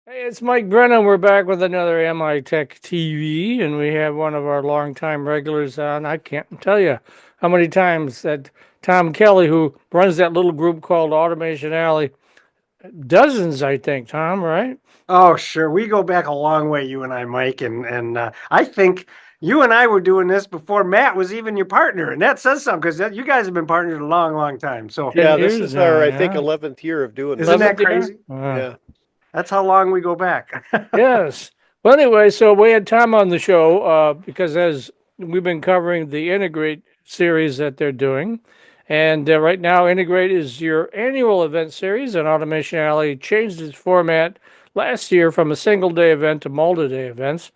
Hey, it's Mike Brennan. We're back with another MITech TV, and we have one of our longtime regulars on. I can't tell you how many times that Tom Kelly, who runs that little group called Automation Alley, dozens, I think, Tom, right? Oh, sure. We go back a long way, you and I, Mike, and I think you and I were doing this before Matt was even your partner, and that says something because you guys have been partners a long, long time. So 10 Yeah, this years is now, our, I think, yeah. 11th year of doing isn't this. that 11th year? crazy? Yeah. That's how long we go back. Yes. Well, anyway, so we had Tom on the show because as we've been covering the Integrate series that they're doing. And right now, Integrate is your annual event series, and Automation Alley changed its format last year from a single day event to multi day events.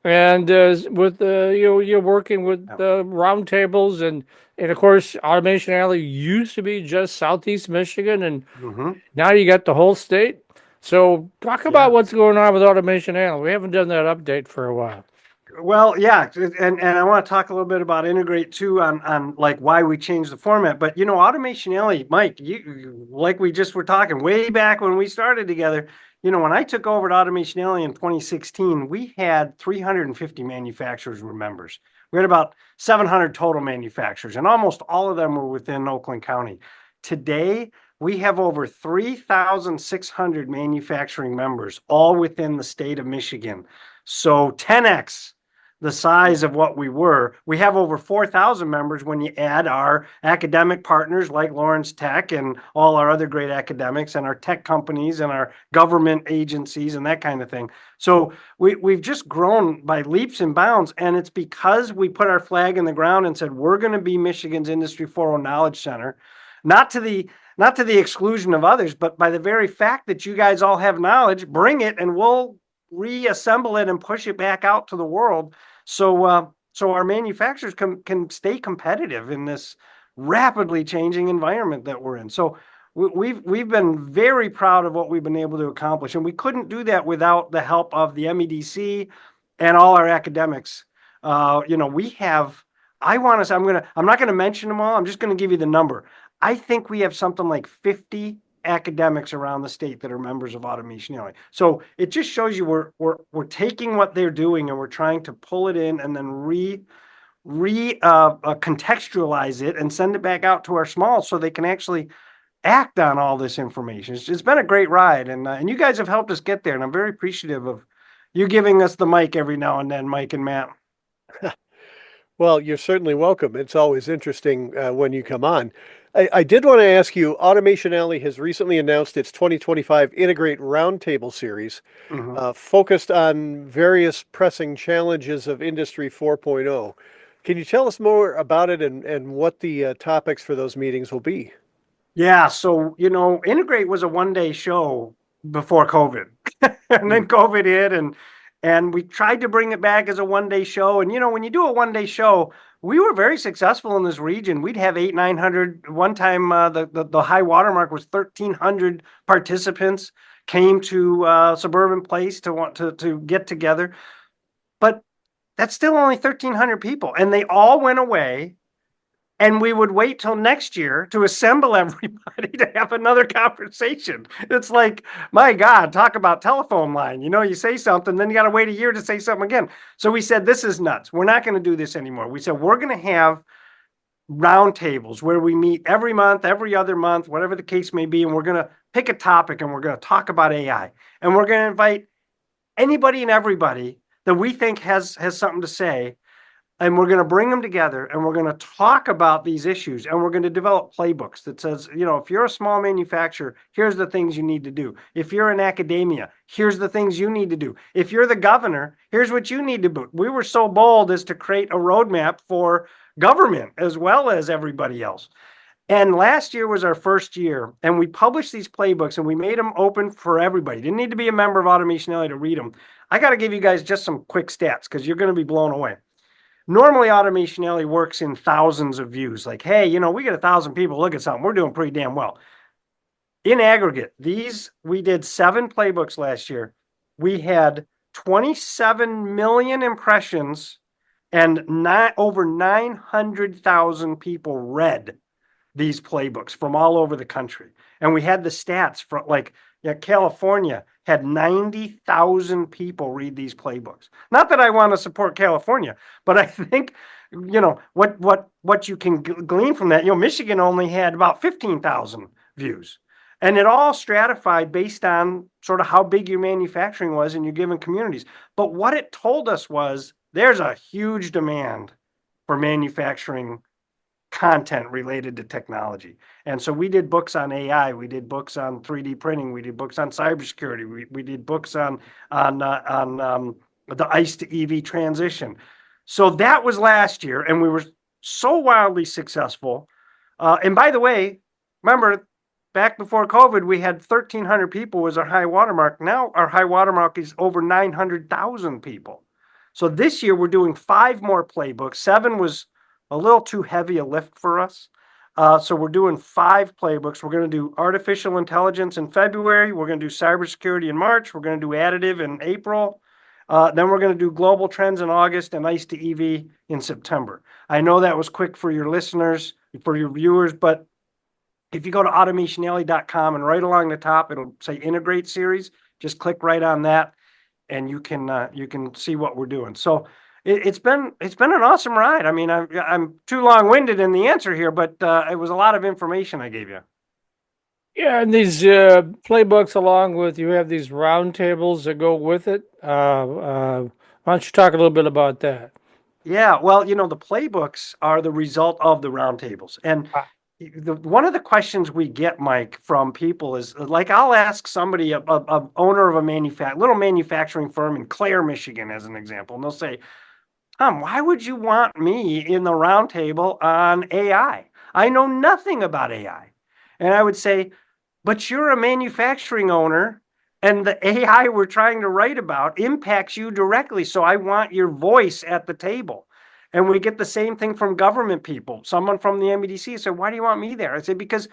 And with you're working with roundtables, and of course, Automation Alley used to be just Southeast Michigan, and hmm now you got the whole state. So talk about Yeah. what's going on with Automation Alley. We haven't done that update for a while. Well, yeah, and I want to talk a little bit about Integrate too on like why we changed the format. But Automation Alley, Mike, like we just were talking way back when we started together. When I took over at Automation Alley in 2016, we had 350 manufacturers were members. We had about 700 total manufacturers, and almost all of them were within Oakland County. Today, we have over 3,600 manufacturing members, all within the state of Michigan. So 10x the size of what we were. We have over 4,000 members when you add our academic partners like Lawrence Tech and all our other great academics and our tech companies and our government agencies and that kind of thing. So we've just grown by leaps and bounds. And it's because we put our flag in the ground and said, we're going to be Michigan's Industry 4.0 Knowledge Center, not to the exclusion of others, but by the very fact that you guys all have knowledge, bring it and we'll reassemble it and push it back out to the world so our manufacturers can stay competitive in this rapidly changing environment that we're in. So we've been very proud of what we've been able to accomplish, and we couldn't do that without the help of the MEDC and all our academics. We have. I'm not gonna mention them all. I'm just gonna give you the number. I think we have something like 50 academics around the state that are members of Automation Alley. So it just shows you we're taking what they're doing and we're trying to pull it in and then contextualize it and send it back out to our small so they can actually act on all this information. It's been a great ride, and you guys have helped us get there, and I'm very appreciative of you giving us the mic every now and then, Mike and Matt. Well, you're certainly welcome. It's always interesting when you come on. I did want to ask you, Automation Alley has recently announced its 2025 Integrate Roundtable Series, Mhm. focused on various pressing challenges of Industry 4.0. Can you tell us more about it and what the topics for those meetings will be? Yeah, so Integrate was a one-day show before COVID, and Hmm. then COVID hit, and we tried to bring it back as a one-day show. And when you do a one-day show, we were very successful in this region. We'd have 900. One time, the high watermark was 1,300 participants came to Suburban Place to want to get together, but that's still only 1,300 people, and they all went away and we would wait till next year to assemble everybody to have another conversation. It's like, my God, talk about telephone line. You say something, then you got to wait a year to say something again. So we said, this is nuts. We're not going to do this anymore. We said, we're going to have roundtables where we meet every month, every other month, whatever the case may be. And we're going to pick a topic and we're going to talk about AI. And we're going to invite anybody and everybody that we think has something to say, and we're going to bring them together and we're going to talk about these issues, and we're going to develop playbooks that says, if you're a small manufacturer, here's the things you need to do. If you're in academia, here's the things you need to do. If you're the governor, here's what you need to do. We were so bold as to create a roadmap for government as well as everybody else. And last year was our first year, and we published these playbooks and we made them open for everybody. Didn't need to be a member of Automation Alley to read them. I got to give you guys just some quick stats because you're going to be blown away. Normally, Automation Alley works in thousands of views. Like, hey, we get 1,000 people look at something. We're doing pretty damn well. In aggregate, we did 7 playbooks last year. We had 27 million impressions and over 900,000 people read these playbooks from all over the country. And we had the stats for California had 90,000 people read these playbooks. Not that I want to support California, but I think, what you can glean from that, Michigan only had about 15,000 views. And it all stratified based on sort of how big your manufacturing was in your given communities. But what it told us was there's a huge demand for manufacturing content related to technology. And so we did books on AI, we did books on 3D printing, we did books on cybersecurity, we did books on the ICE to EV transition. So that was last year, and we were so wildly successful. And by the way, remember, back before COVID, we had 1,300 people was our high watermark. Now our high watermark is over 900,000 people. So this year we're doing 5 more playbooks. 7 was a little too heavy a lift for us. So we're doing 5 playbooks. We're going to do artificial intelligence in February. We're going to do cybersecurity in March. We're going to do additive in April. Then we're going to do global trends in August and ICE to EV in September. I know that was quick for your listeners, for your viewers, but if you go to automationalley.com and right along the top, it'll say Integr8 Series. Just click right on that, and you can see what we're doing. So it's been an awesome ride. I mean, I'm too long-winded in the answer here, but it was a lot of information I gave you. Yeah, and these playbooks, along with you have these roundtables that go with it. Why don't you talk a little bit about that? Yeah, well, the playbooks are the result of the roundtables. And one of the questions we get, Mike, from people is like, I'll ask somebody, a owner of a little manufacturing firm in Clare, Michigan, as an example, and they'll say, why would you want me in the roundtable on AI? I know nothing about AI. And I would say, but you're a manufacturing owner, and the AI we're trying to write about impacts you directly. So I want your voice at the table. And we get the same thing from government people. Someone from the MEDC said, why do you want me there? I said, because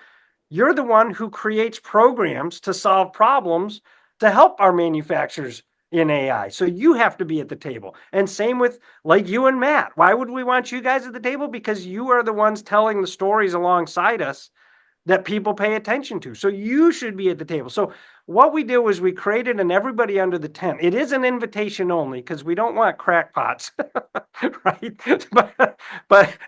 you're the one who creates programs to solve problems to help our manufacturers in AI. So you have to be at the table. And same with like you and Matt. Why would we want you guys at the table? Because you are the ones telling the stories alongside us that people pay attention to. So you should be at the table. So what we do is we created an everybody under the tent. It is an invitation only because we don't want crackpots, right?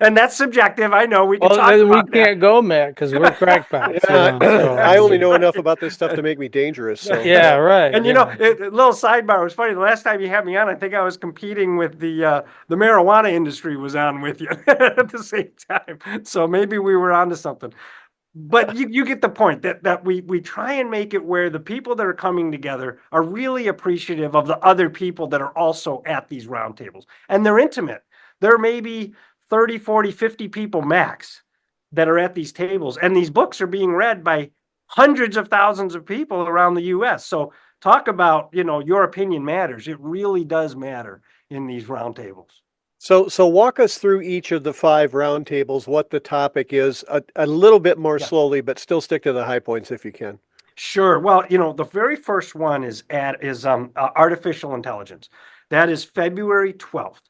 And that's subjective. I know we can Well, talk then we about that. can't go, Matt, because we're crackpots. I only know enough about this stuff to make me dangerous. So Yeah, right. And yeah. a little sidebar, it was funny. The last time you had me on, I think I was competing with the marijuana industry was on with you at the same time. So maybe we were onto something. But you get the point that we try and make it where the people that are coming together are really appreciative of the other people that are also at these roundtables. And they're intimate. There may be 30, 40, 50 people max that are at these tables. And these books are being read by hundreds of thousands of people around the US. So talk about, your opinion matters. It really does matter in these roundtables. So walk us through each of the 5 roundtables, what the topic is, a little bit more slowly, but still stick to the high points if you can. Sure. Well, the very first one is artificial intelligence. That is February 12th.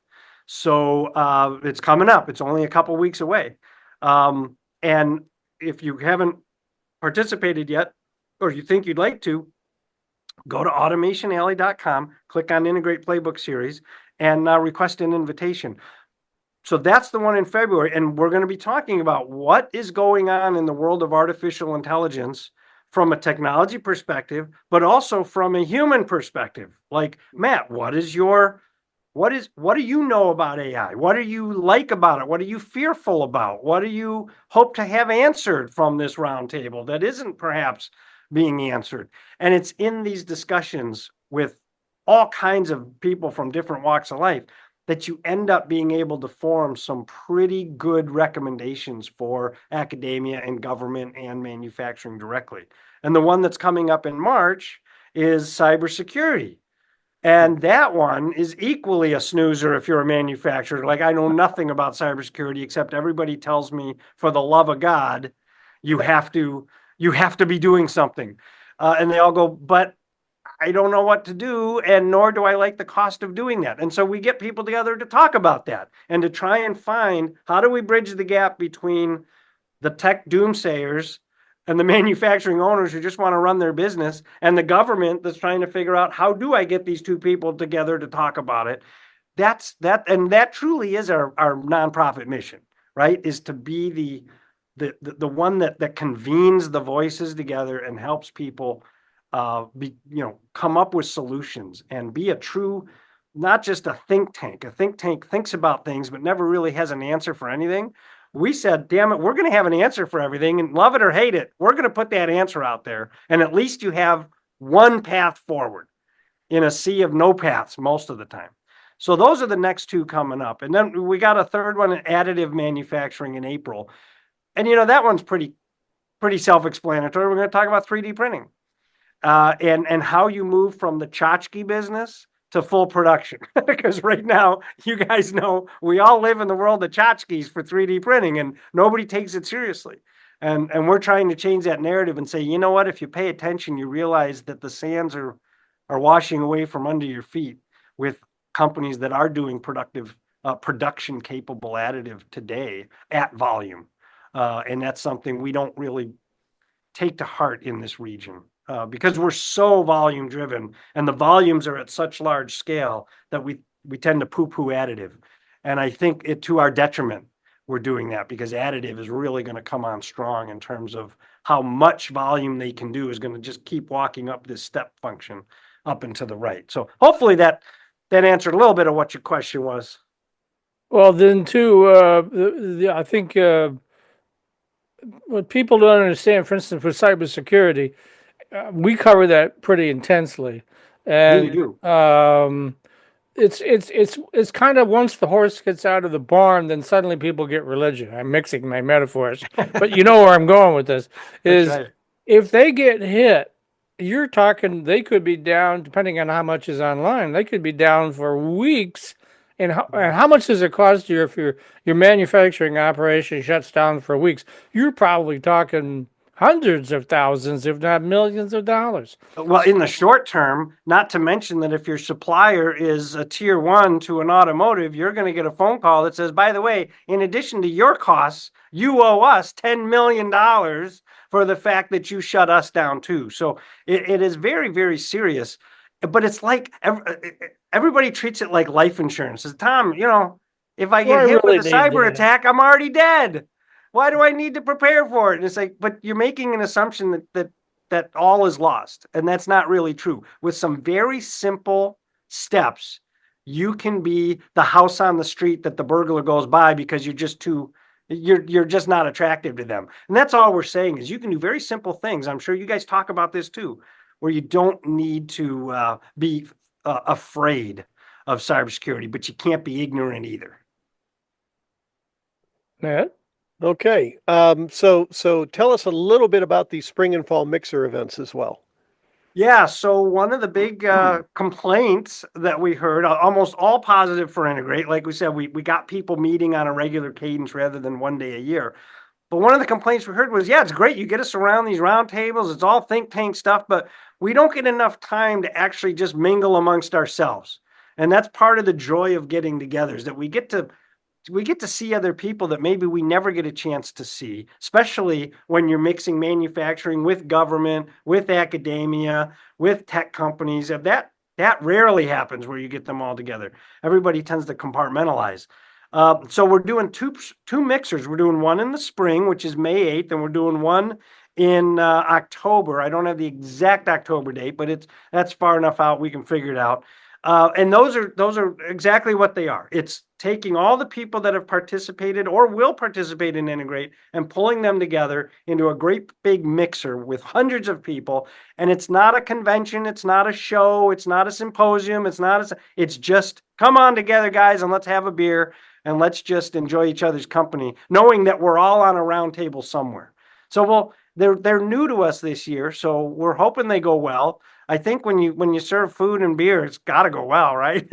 So it's coming up. It's only a couple weeks away. And if you haven't participated yet, or you think you'd like to, go to automationalley.com, click on Integr8 Playbook Series, and request an invitation. So that's the one in February. And we're going to be talking about what is going on in the world of artificial intelligence from a technology perspective, but also from a human perspective. Like, Matt, what do you know about AI? What do you like about it? What are you fearful about? What do you hope to have answered from this roundtable that isn't perhaps being answered? And it's in these discussions with all kinds of people from different walks of life that you end up being able to form some pretty good recommendations for academia and government and manufacturing directly. And the one that's coming up in March is cybersecurity. And that one is equally a snoozer if you're a manufacturer. Like, I know nothing about cybersecurity except everybody tells me, for the love of God, you have to be doing something. And they all go, but I don't know what to do, and nor do I like the cost of doing that. And so we get people together to talk about that and to try and find, how do we bridge the gap between the tech doomsayers and the manufacturing owners who just want to run their business, and the government that's trying to figure out, how do I get these two people together to talk about it? And that truly is our nonprofit mission, right? Is to be the one that convenes the voices together and helps people come up with solutions and be a true, not just a think tank. A think tank thinks about things but never really has an answer for anything. We said, damn it, we're going to have an answer for everything, and love it or hate it, we're going to put that answer out there, and at least you have one path forward in a sea of no paths most of the time. So those are the next two coming up. And then we got a third one in additive manufacturing in April. And that one's pretty self-explanatory. We're going to talk about 3D printing and how you move from the tchotchke business to full production. Because right now, you guys know, we all live in the world of tchotchkes for 3D printing, and nobody takes it seriously. And we're trying to change that narrative and say, you know what, if you pay attention, you realize that the sands are washing away from under your feet with companies that are doing production capable additive today at volume. And that's something we don't really take to heart in this region because we're so volume driven, and the volumes are at such large scale that we tend to poo-poo additive. And I think it, to our detriment, we're doing that, because additive is really going to come on strong in terms of how much volume they can do is going to just keep walking up this step function up and to the right. So hopefully that answered a little bit of what your question was. Well, then too, I think what people don't understand, for instance, for cybersecurity, we cover that pretty intensely, Yeah, you and do. it's kind of, once the horse gets out of the barn, then suddenly people get religion. I'm mixing my metaphors, but you know where I'm going with this. That's Is right. if they get hit, you're talking, they could be down, depending on how much is online, they could be down for weeks. And how much does it cost you if your manufacturing operation shuts down for weeks? You're probably talking hundreds of thousands, if not millions of dollars. Well, in the short term, not to mention that if your supplier is a tier one to an automotive, you're going to get a phone call that says, by the way, in addition to your costs, you owe us $10 million for the fact that you shut us down too. So it is very, very serious. But it's like everybody treats it like life insurance. Says, Tom, if I Well, get I hit with really a need cyber to. attack, I'm already dead. Why do I need to prepare for it? And it's like, but you're making an assumption that all is lost. And that's not really true. With some very simple steps, you can be the house on the street that the burglar goes by because you're just not attractive to them. And that's all we're saying, is you can do very simple things. I'm sure you guys talk about this too, where you don't need to be afraid of cybersecurity, but you can't be ignorant either. Matt? Okay. So tell us a little bit about these spring and fall mixer events as well. Yeah, so one of the big complaints that we heard, almost all positive for Integr8, like we said, we got people meeting on a regular cadence rather than one day a year. But one of the complaints we heard was, yeah, it's great, you get us around these roundtables, it's all think tank stuff, but we don't get enough time to actually just mingle amongst ourselves. And that's part of the joy of getting together, is that we get to see other people that maybe we never get a chance to see, especially when you're mixing manufacturing with government, with academia, with tech companies. That rarely happens where you get them all together. Everybody tends to compartmentalize. So we're doing two mixers. We're doing one in the spring, which is May 8th, and we're doing one in October. I don't have the exact October date, but that's far enough out we can figure it out. And those are exactly what they are. It's taking all the people that have participated or will participate in Integr8 and pulling them together into a great big mixer with hundreds of people. And it's not a convention, it's not a show, it's not a symposium, it's just, come on together, guys, and let's have a beer and let's just enjoy each other's company, knowing that we're all on a round table somewhere. So they're new to us this year, so we're hoping they go well. I think when you serve food and beer, it's got to go well, right?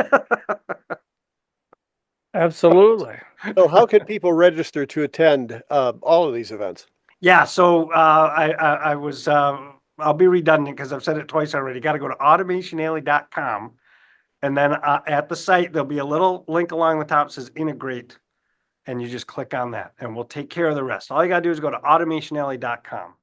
Absolutely. So how can people register to attend all of these events? Yeah, so I'll be redundant because I've said it twice already. Got to go to automationalley.com, and then at the site there'll be a little link along the top that says Integr8, and you just click on that, and we'll take care of the rest. All you got to do is go to automationalley.com.